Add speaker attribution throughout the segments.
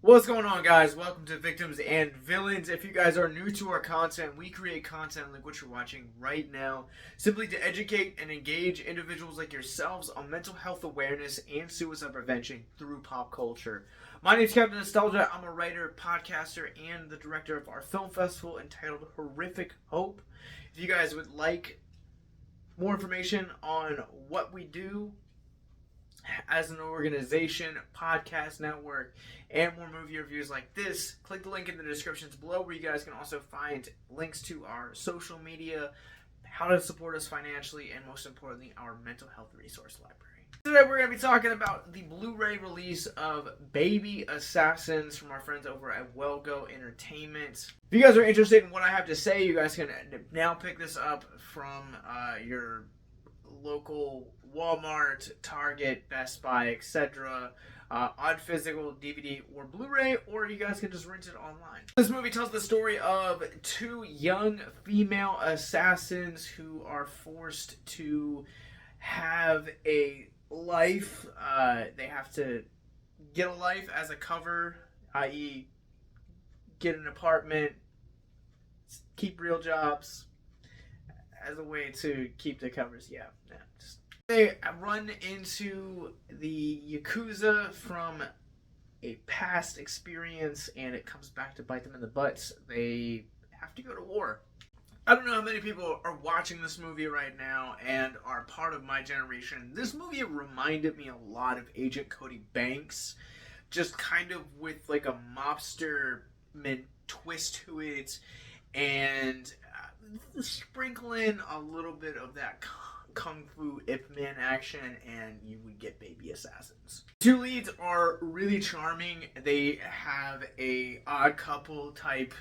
Speaker 1: What's going on, guys? Welcome to Victims and Villains. If you guys are new to our content, we create content like what you're watching right now simply to educate and engage individuals like yourselves on mental health awareness and suicide prevention through pop culture. My name is Captain Nostalgia. I'm a writer, podcaster, and the director of our film festival entitled Horrific Hope. If you guys would like more information on what we do as an organization, podcast network, and more movie reviews like this, click the link in the descriptions below where you guys can also find links to our social media, how to support us financially, and most importantly, our mental health resource library. Today we're going to be talking about the Blu-ray release of Baby Assassins from our friends over at Wellgo Entertainment. If you guys are interested in what I have to say, you guys can now pick this up from your local Walmart, Target, Best Buy, etc. On physical DVD or Blu-ray, or you guys can just rent it online. This movie tells the story of two young female assassins who are forced to have a life. They have to get a life as a cover, i.e. get an apartment, keep real jobs, as a way to keep the covers. They run into the Yakuza from a past experience, and it comes back to bite them in the butts. They have to go to war. I don't know how many people are watching this movie right now and are part of my generation. This movie reminded me a lot of Agent Cody Banks, just kind of with like a mobster twist to it, and sprinkle in a little bit of that Kung Fu Ip Man action, and you would get Baby Assassins. Two leads are really charming. They have a odd couple type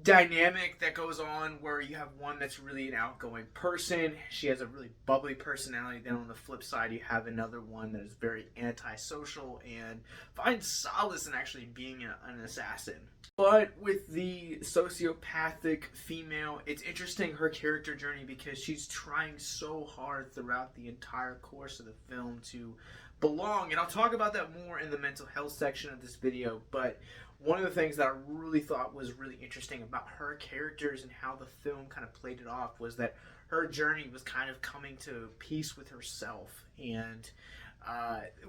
Speaker 1: dynamic that goes on where you have one that's really an outgoing person. She has a really bubbly personality. Then on the flip side, you have another one that is very antisocial and finds solace in actually being an assassin. But with the sociopathic female, it's interesting her character journey because she's trying so hard throughout the entire course of the film to belong. And I'll talk about that more in the mental health section of this video. But one of the things that I really thought was really interesting about her characters and how the film kind of played it off was that her journey was kind of coming to peace with herself. And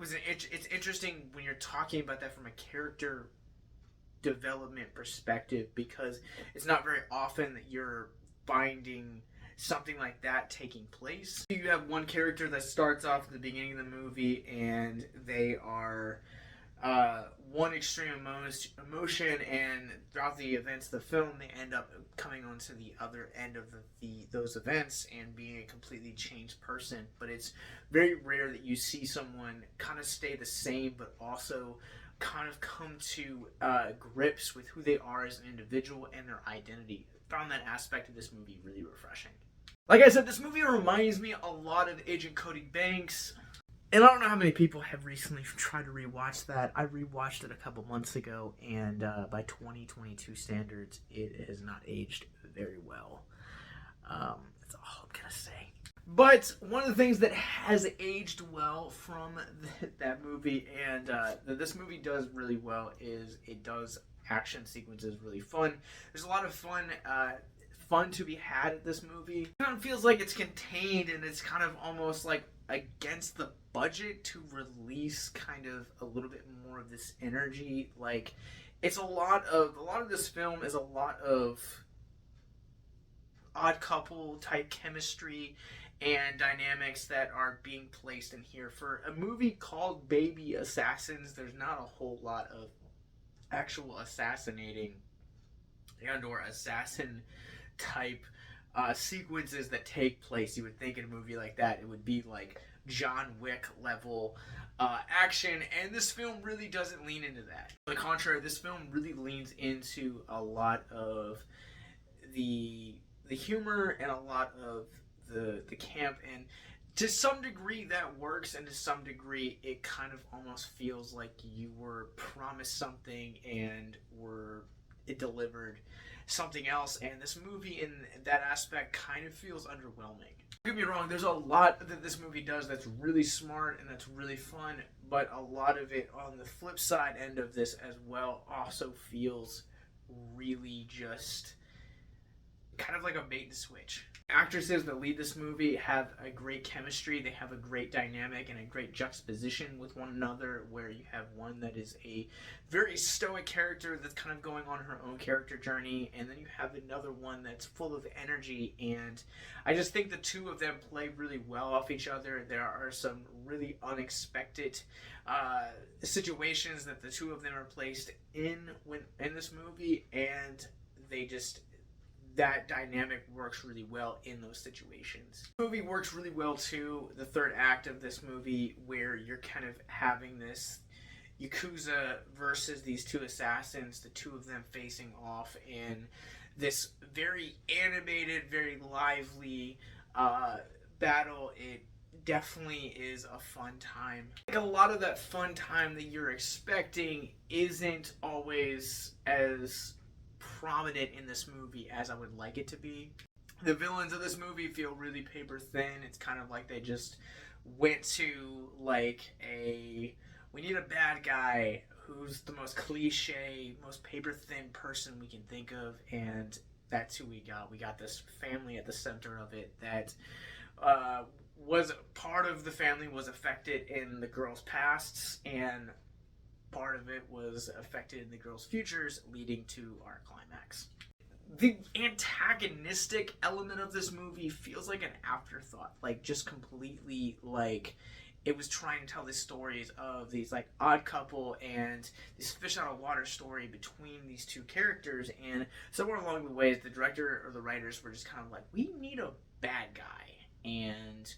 Speaker 1: it's interesting when you're talking about that from a character development perspective, because it's not very often that you're finding something like that taking place. You have one character that starts off at the beginning of the movie and they are one extreme emotion, and throughout the events of the film they end up coming onto the other end of those events and being a completely changed person. But it's very rare that you see someone kind of stay the same but also kind of come to grips with who they are as an individual and their identity. I found that aspect of this movie really refreshing. Like I said, this movie reminds me a lot of Agent Cody Banks. And I don't know how many people have recently tried to rewatch that. I rewatched it a couple months ago, and by 2022 standards, it has not aged very well. That's all I'm going to say. But one of the things that has aged well from that movie, and that this movie does really well, is it does action sequences really fun. There's a lot of fun to be had at this movie. It kind of feels like it's contained, and it's kind of almost like against the budget to release kind of a little bit more of this energy. Like, it's a lot of this film is a lot of odd couple type chemistry and dynamics that are being placed in here. For a movie called Baby Assassins, there's not a whole lot of actual assassinating and or assassin type sequences that take place. You would think in a movie like that it would be like John Wick level action, and this film really doesn't lean into that. On the contrary, this film really leans into a lot of the humor and a lot of the camp, and to some degree that works, and to some degree it kind of almost feels like you were promised something and it delivered something else, and this movie in that aspect kind of feels underwhelming. Don't get me wrong, there's a lot that this movie does that's really smart and that's really fun, but a lot of it on the flip side end of this as well also feels really just kind of like a bait and switch. Actresses that lead this movie have a great chemistry, they have a great dynamic and a great juxtaposition with one another, where you have one that is a very stoic character that's kind of going on her own character journey, and then you have another one that's full of energy, and I just think the two of them play really well off each other. There are some really unexpected situations that the two of them are placed in this movie, and they just, that dynamic works really well in those situations. The movie works really well too, the third act of this movie, where you're kind of having this Yakuza versus these two assassins, the two of them facing off in this very animated, very lively battle. It definitely is a fun time. Like, a lot of that fun time that you're expecting isn't always as prominent in this movie as I would like it to be. The villains of this movie feel really paper thin. It's kind of like they just went to like we need a bad guy who's the most cliche, most paper thin person we can think of, and that's who we got. We got this family at the center of it that was part of the family was affected in the girls' pasts, and part of it was affected in the girls' futures, leading to our climax. The antagonistic element of this movie feels like an afterthought, like just completely like it was trying to tell these stories of these like odd couple and this fish out of water story between these two characters, and somewhere along the ways the director or the writers were just kind of like, we need a bad guy, and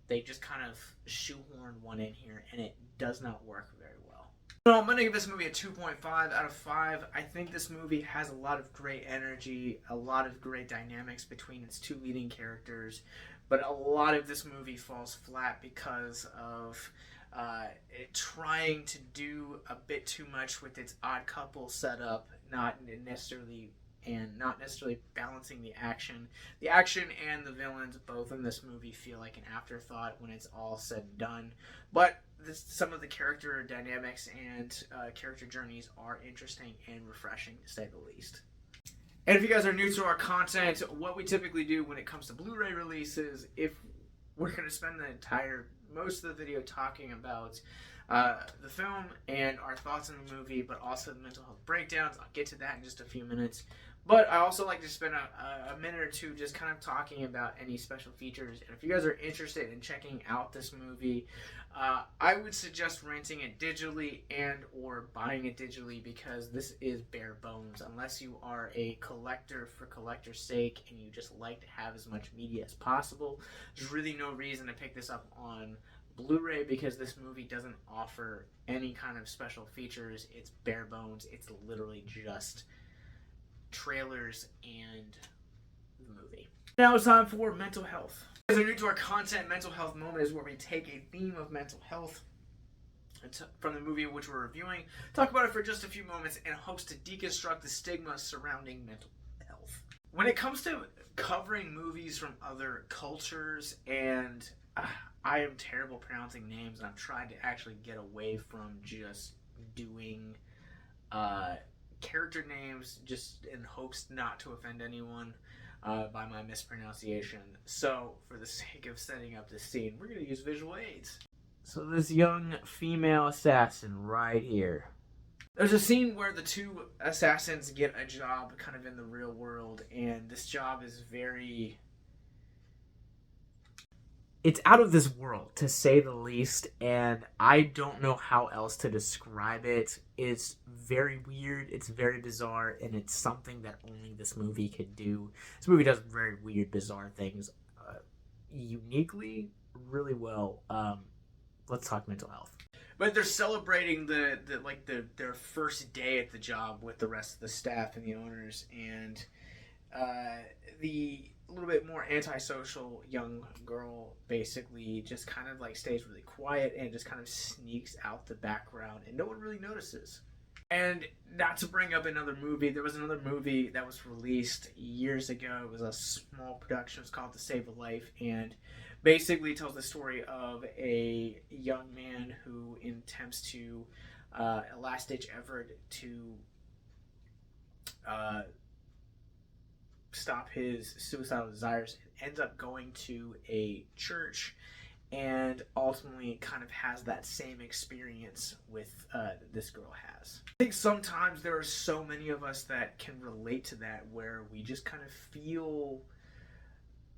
Speaker 1: they just kind of shoehorned one in here, and it does not work very well. So I'm going to give this movie a 2.5 out of 5. I think this movie has a lot of great energy, a lot of great dynamics between its two leading characters, but a lot of this movie falls flat because of it trying to do a bit too much with its odd couple setup, not necessarily balancing the action. The action and the villains both in this movie feel like an afterthought when it's all said and done. But some of the character dynamics and character journeys are interesting and refreshing, to say the least. And if you guys are new to our content, what we typically do when it comes to Blu-ray releases, if we're going to spend most of the video talking about the film and our thoughts on the movie, but also the mental health breakdowns. I'll get to that in just a few minutes. But I also like to spend a minute or two just kind of talking about any special features. And if you guys are interested in checking out this movie, I would suggest renting it digitally and or buying it digitally, because this is bare bones. Unless you are a collector for collector's sake and you just like to have as much media as possible, there's really no reason to pick this up on Blu-ray, because this movie doesn't offer any kind of special features. It's bare bones. It's literally just trailers and the movie. Now it's time for mental health. If you guys are new to our content, Mental Health Moment is where we take a theme of mental health from the movie which we're reviewing, talk about it for just a few moments in hopes to deconstruct the stigma surrounding mental health. When it comes to covering movies from other cultures, and I am terrible pronouncing names, and I'm trying to actually get away from just doing character names just in hopes not to offend anyone by my mispronunciation. So for the sake of setting up this scene, we're going to use visual aids. So this young female assassin right here. There's a scene where the two assassins get a job kind of in the real world, and this job is very... it's out of this world, to say the least, and I don't know how else to describe it. It's very weird, it's very bizarre, and it's something that only this movie could do. This movie does very weird, bizarre things uniquely, really well. Let's talk mental health. But they're celebrating their first day at the job with the rest of the staff and the owners, and the little bit more antisocial young girl basically just kind of like stays really quiet and just kind of sneaks out the background, and no one really notices. And not to bring up another movie, there was another movie that was released years ago. It was a small production. It was called To Save a Life, and basically tells the story of a young man who attempts to a last ditch effort to uh, stop his suicidal desires. Ends up going to a church and ultimately kind of has that same experience with this girl has. I think sometimes there are so many of us that can relate to that, where we just kind of feel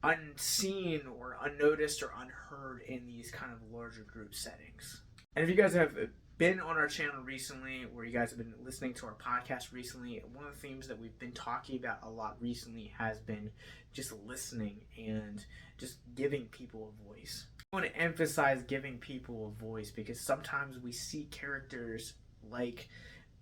Speaker 1: unseen or unnoticed or unheard in these kind of larger group settings. And if you guys have been on our channel recently, or you guys have been listening to our podcast recently, one of the themes that we've been talking about a lot recently has been just listening and just giving people a voice. I want to emphasize giving people a voice because sometimes we see characters like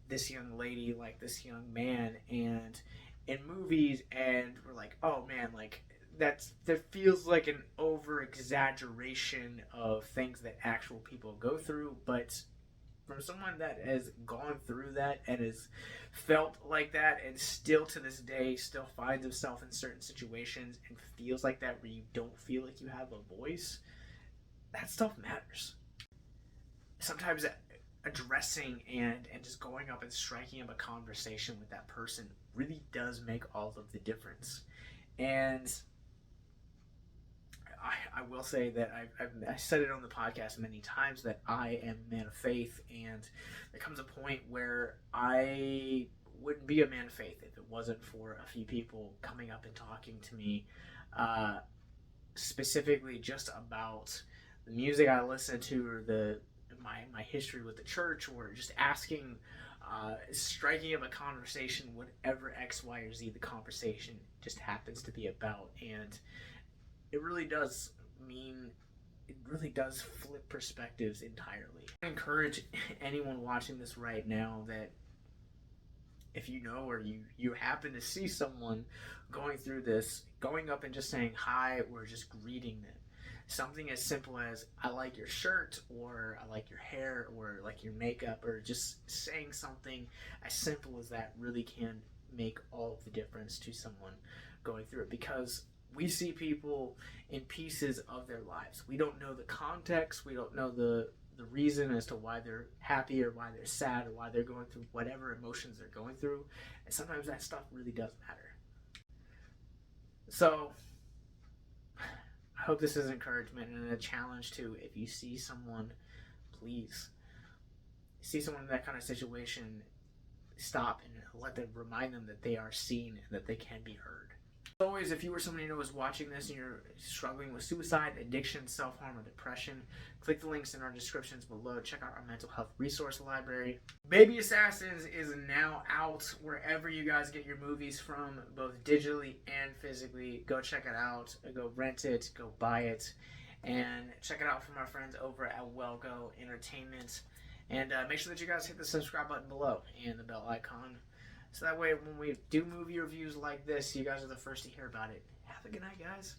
Speaker 1: this young lady, like this young man, and in movies, and we're like, oh man, like that feels like an over exaggeration of things that actual people go through. But from someone that has gone through that and has felt like that and still to this day still finds himself in certain situations and feels like that, where you don't feel like you have a voice, that stuff matters. Sometimes addressing and just going up and striking up a conversation with that person really does make all of the difference. And I will say that I said it on the podcast many times that I am a man of faith, and there comes a point where I wouldn't be a man of faith if it wasn't for a few people coming up and talking to me, specifically just about the music I listen to, or my history with the church, or just asking, striking up a conversation, whatever X, Y, or Z the conversation just happens to be about. And it really does flip perspectives entirely. I encourage anyone watching this right now that if you know, or you happen to see someone going through this, going up and just saying hi, or just greeting them. Something as simple as, I like your shirt, or I like your hair, or like your makeup, or just saying something as simple as that really can make all of the difference to someone going through it. Because we see people in pieces of their lives. We don't know the context. We don't know the reason as to why they're happy, or why they're sad, or why they're going through whatever emotions they're going through. And sometimes that stuff really does matter. So I hope this is encouragement and a challenge too. If you see someone, please see someone in that kind of situation, stop and remind them that they are seen and that they can be heard. As always, if you or somebody you know is watching this and you're struggling with suicide, addiction, self-harm, or depression, click the links in our descriptions below. Check out our mental health resource library. Baby Assassins is now out wherever you guys get your movies from, both digitally and physically. Go check it out. Go rent it. Go buy it. And check it out from our friends over at Wellgo Entertainment. And make sure that you guys hit the subscribe button below and the bell icon, so that way when we do movie reviews like this, you guys are the first to hear about it. Have a good night, guys.